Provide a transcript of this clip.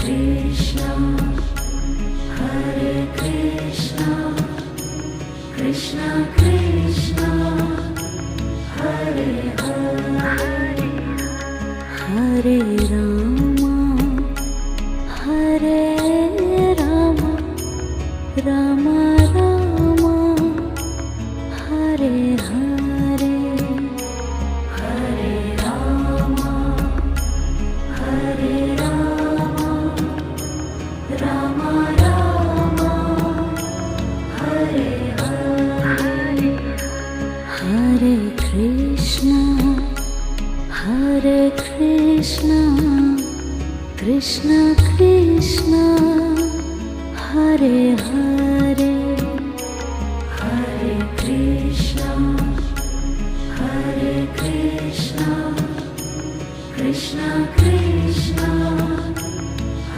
Krishna, Hare Krishna, Krishna Krishna, Hare Hare, Hare Rama, Hare Rama, Rama Rama, Hare Hare, Hare Rama, Hare Rama, Rama Rama, Hare Hare, Hare Krishna, Hare Krishna, Krishna Krishna, Hare Hare, Hare Krishna, Hare Krishna, Krishna Krishna,